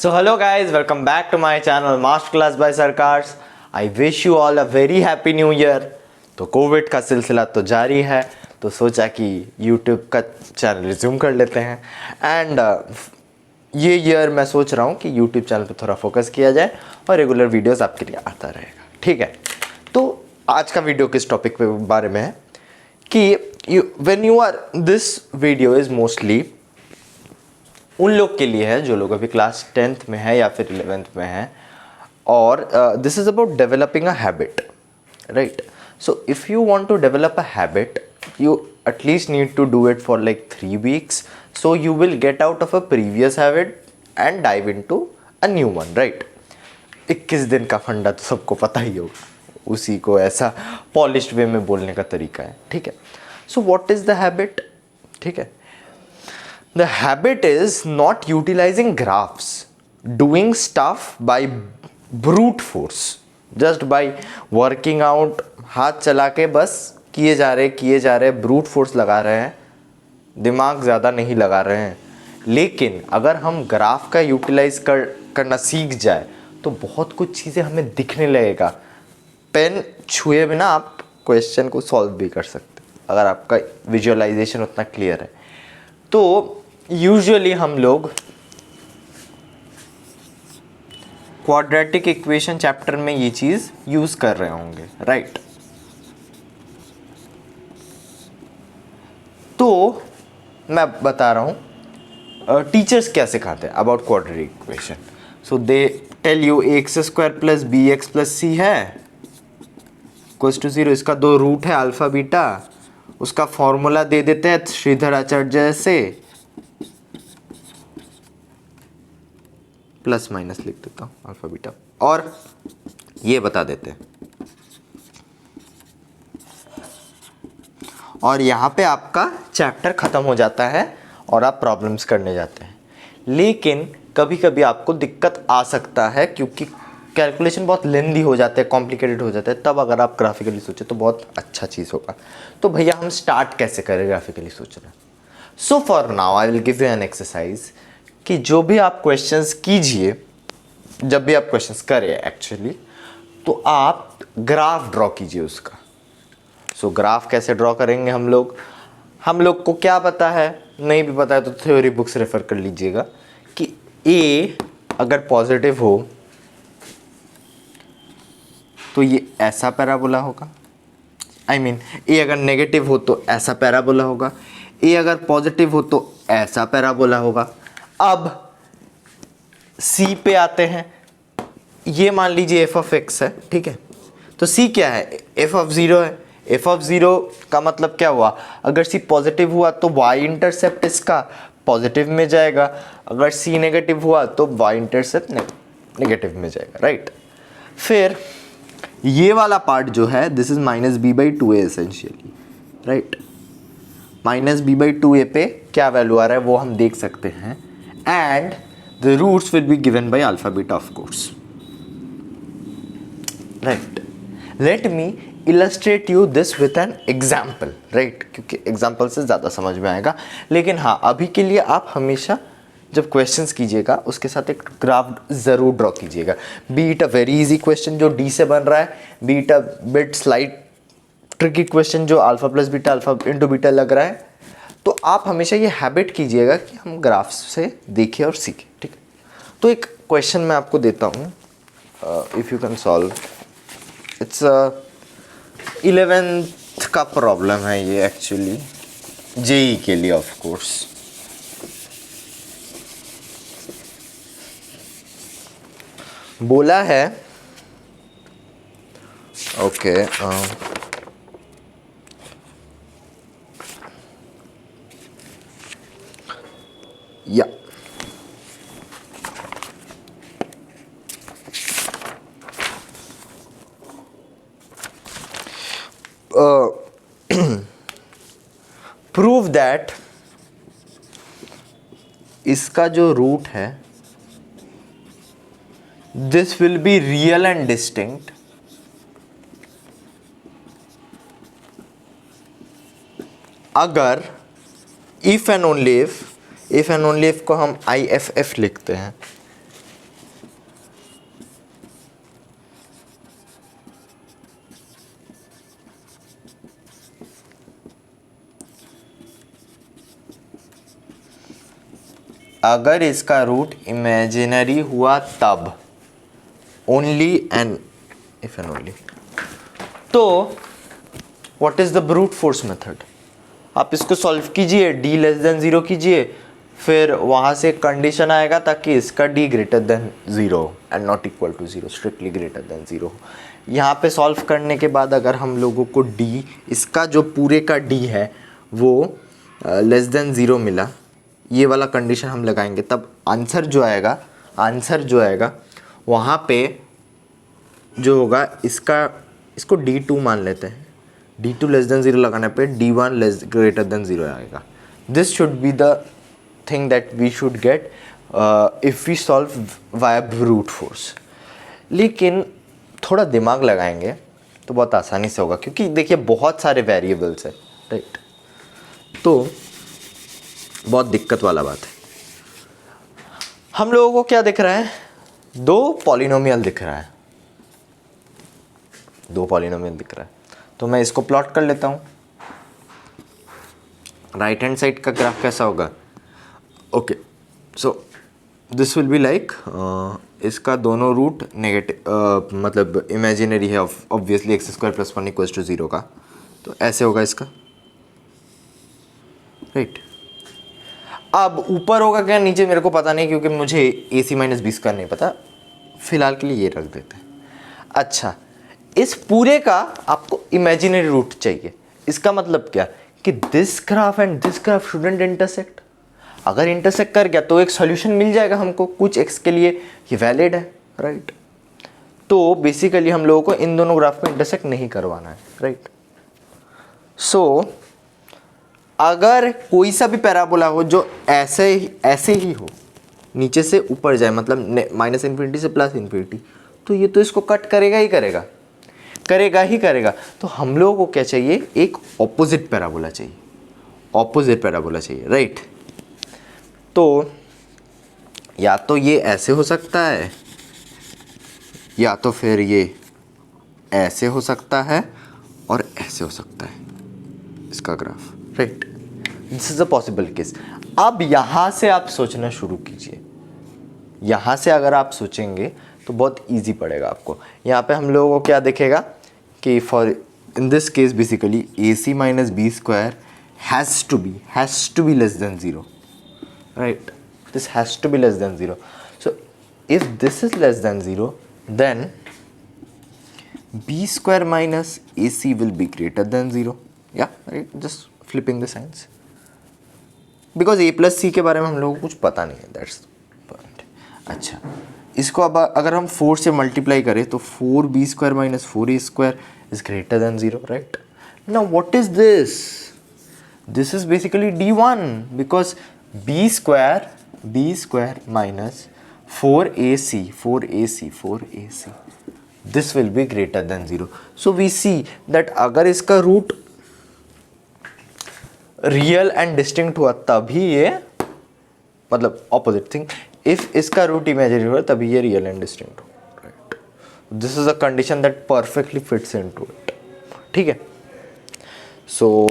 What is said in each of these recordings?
So hello guys, welcome back to my channel Masterclass by Sarkars. I wish you all a very happy new year. तो Covid का सिलसिला तो जारी है, तो सोचा कि YouTube का चैनल रिज्यूम कर लेते हैं एंड ये ईयर मैं सोच रहा हूँ कि YouTube चैनल पे थोड़ा फोकस किया जाए और रेगुलर वीडियोस आपके लिए आता रहेगा, ठीक है। तो आज का वीडियो किस टॉपिक पे बारे में है कि when you are this video is mostly उन लोग के लिए है जो लोग अभी क्लास 10th में है या फिर 11th में है और this is about developing a habit, right. So if you want to develop a habit you at least need to do it for like 3 weeks, so you will get out of a previous habit and dive into a new one, right। 21 दिन का फंडा तो सबको पता ही होगा, उसी को ऐसा पॉलिश्ड वे में बोलने का तरीका है, ठीक है। So what is the habit, ठीक है। The habit is not utilizing graphs, doing stuff by brute force, just by working out, हाथ चला के बस किए जा रहे ब्रूट फोर्स लगा रहे हैं, दिमाग ज़्यादा नहीं लगा रहे हैं। लेकिन अगर हम ग्राफ का यूटिलाइज करना सीख जाए तो बहुत कुछ चीज़ें हमें दिखने लगेगा। पेन छुए बिना आप क्वेश्चन को सॉल्व भी कर सकते अगर आपका विजुअलाइजेशन उतना क्लियर है। तो यूजुअली हम लोग क्वाड्रेटिक इक्वेशन चैप्टर में ये चीज़ यूज़ कर रहे होंगे, राइट। तो मैं बता रहा हूँ टीचर्स क्या सिखाते हैं about quadratic equation. So they tell you x square plus b x plus c है इक्वल्स टू 0। इसका 2 रूट है अल्फ़ा बीटा, उसका फॉर्मूला दे देते हैं श्रीधर आचार्य जैसे, प्लस माइनस लिख देता हूँ अल्फ़ा बीटा, और ये बता देते हैं। और यहाँ पे आपका चैप्टर ख़त्म हो जाता है और आप प्रॉब्लम्स करने जाते हैं। लेकिन कभी कभी आपको दिक्कत आ सकता है क्योंकि कैलकुलेशन बहुत लेंदी हो जाते हैं, कॉम्प्लिकेटेड हो जाते हैं। तब अगर आप ग्राफिकली सोचें तो बहुत अच्छा चीज़ होगा। तो भैया हम स्टार्ट कैसे करें ग्राफिकली सोचना। So for now I will give you an exercise कि जो भी आप क्वेश्चंस कीजिए, जब भी आप क्वेश्चंस करें एक्चुअली, तो आप ग्राफ ड्रॉ कीजिए उसका। सो ग्राफ कैसे ड्रॉ करेंगे हम लोग को क्या पता है, नहीं भी पता है तो थ्योरी बुक्स रेफर कर लीजिएगा कि ए अगर पॉजिटिव हो तो ये ऐसा पैराबोला होगा, आई मीन ए अगर नेगेटिव हो तो ऐसा पैराबोला होगा, ए अगर पॉजिटिव हो तो ऐसा पैराबोला होगा। अब सी पे आते हैं, ये मान लीजिए एफ ऑफ एक्स है, ठीक है। तो सी क्या है, एफ ऑफ 0 है। एफ ऑफ 0 का मतलब क्या हुआ, अगर सी पॉजिटिव हुआ तो वाई इंटरसेप्ट इसका पॉजिटिव में जाएगा, अगर सी नेगेटिव हुआ तो वाई इंटरसेप्ट नेगेटिव में जाएगा, राइट। फिर ये वाला पार्ट जो है this is minus B by 2a essentially, right. Minus B by 2a पे क्या वैल्यू आ रहा है वो हम देख सकते हैं, and the roots will be given by alpha beta of course, right। Let me illustrate you this with an example, right, क्योंकि example से ज़्यादा समझ में आएगा। लेकिन हाँ, अभी के लिए आप हमेशा जब क्वेश्चंस कीजिएगा उसके साथ एक ग्राफ ज़रूर ड्रॉ कीजिएगा। Be it a very easy question जो डी से बन रहा है, be it a bit slight tricky question जो alpha plus beta alpha into beta लग रहा है। तो आप हमेशा ये हैबिट कीजिएगा कि हम ग्राफ्स से देखें और सीखें, ठीक है। तो एक क्वेश्चन मैं आपको देता हूँ, if you can solve, it's 11th का प्रॉब्लम है ये एक्चुअली, जेई के लिए ऑफ कोर्स। बोला है ओके या प्रूव दैट इसका जो रूट है this will be real and distinct अगर इफ एंड ओनली इफ को हम IFF लिखते हैं, अगर इसका रूट इमेजिनरी हुआ तब, only and if and only, तो what is the brute force method? आप इसको सॉल्व कीजिए, d लेस देन 0 कीजिए, फिर वहाँ से कंडीशन आएगा ताकि इसका d greater than 0 and not equal to 0, strictly greater than 0। यहाँ पे सॉल्व करने के बाद अगर हम लोगों को d, इसका जो पूरे का d है वो लेस देन 0 मिला, ये वाला कंडीशन हम लगाएंगे, तब आंसर जो आएगा वहाँ पे जो होगा इसको d2 मान लेते हैं, d2 लेस देन 0 लगाने पे d1 लेस ग्रेटर देन 0 आएगा। This should be the thing that we should get if we solve via brute force. लेकिन थोड़ा दिमाग लगाएंगे तो बहुत आसानी से होगा, क्योंकि देखिए बहुत सारे वेरिएबल्स है, राइट? तो बहुत दिक्कत वाला बात है। हम लोगों को क्या दिख रहा है? दो पॉलिनोमियल दिख रहा है, तो मैं इसको प्लॉट कर लेता हूँ। राइट हैंड साइड का ग्राफ कैसा होगा? Okay, so this will be like, इसका दोनों रूट नेगेटिव मतलब इमेजिनरी है, obviously x square plus 1 equals to 0 का, तो ऐसे होगा इसका, राइट? अब ऊपर होगा क्या नीचे मेरे को पता नहीं, क्योंकि मुझे AC माइनस बी स्क्वायर नहीं पता, फिलहाल के लिए ये रख देते हैं। अच्छा, इस पूरे का आपको इमेजिनरी रूट चाहिए। इसका मतलब क्या कि this graph and this graph shouldn't intersect. अगर इंटरसेक्ट कर गया तो एक सॉल्यूशन मिल जाएगा हमको, कुछ x के लिए ये वैलिड है, राइट? तो बेसिकली हम लोगों को इन दोनों ग्राफ को इंटरसेक्ट नहीं करवाना है, राइट? सो अगर कोई सा भी पैराबोला हो जो ऐसे ही हो, नीचे से ऊपर जाए, मतलब माइनस इन्फिनिटी से प्लस इन्फिनिटी, तो ये तो इसको कट करेगा ही करेगा। तो हम लोगों को क्या चाहिए? एक ऑपोजिट पैराबोला चाहिए, राइट? तो या तो ये ऐसे हो सकता है, या तो फिर ये ऐसे हो सकता है, और ऐसे हो सकता है इसका graph, right? This is a possible case. अब यहाँ से आप सोचना शुरू कीजिए। यहाँ से अगर आप सोचेंगे तो बहुत इजी पड़ेगा आपको। यहाँ पे हम लोगों को क्या दिखेगा कि for in this case basically AC minus B square has to be less than 0, right? This has to be less than 0. So if this is less than 0, then b square minus AC will be greater than 0. Yeah, right? Just flipping the signs. Because a plus c के बारे में हम लोगों को कुछ पता नहीं है, that's the point. अच्छा, इसको अब अगर हम 4 से मल्टीप्लाई करें तो 4b square minus 4a square is greater than 0, right? Now what is this? This is basically d1, because b square minus 4ac, this will be greater than 0. So we see that अगर इसका root real and distinct हुआ तभी ये, मतलब opposite thing, if इसका root imaginary हुआ तभी ये रियल एंड डिस्टिंक्ट हो, right? This is a condition that perfectly fits into it, ठीक है? सो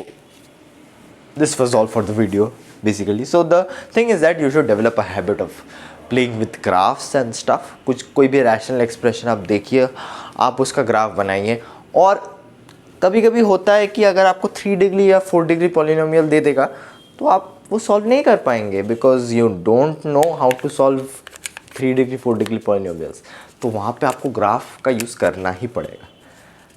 this was all for the video basically. So the thing is that you should develop a habit of playing with graphs and stuff. कोई भी rational expression आप देखिए, आप उसका graph बनाइए। और कभी कभी होता है कि अगर आपको 3 डिग्री या 4 डिग्री पॉलिनोमियल दे देगा तो आप वो सॉल्व नहीं कर पाएंगे, because you don't know how to solve 3 degree 4 degree polynomials. तो वहाँ पे आपको ग्राफ का यूज़ करना ही पड़ेगा।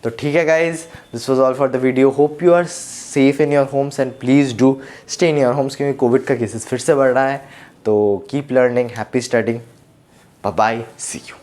तो ठीक है guys, this was all for the video. Hope you are safe in your homes and please do stay in your homes, क्योंकि कोविड का केसेस फिर से बढ़ रहा है। तो keep learning, happy studying, bye bye, see you.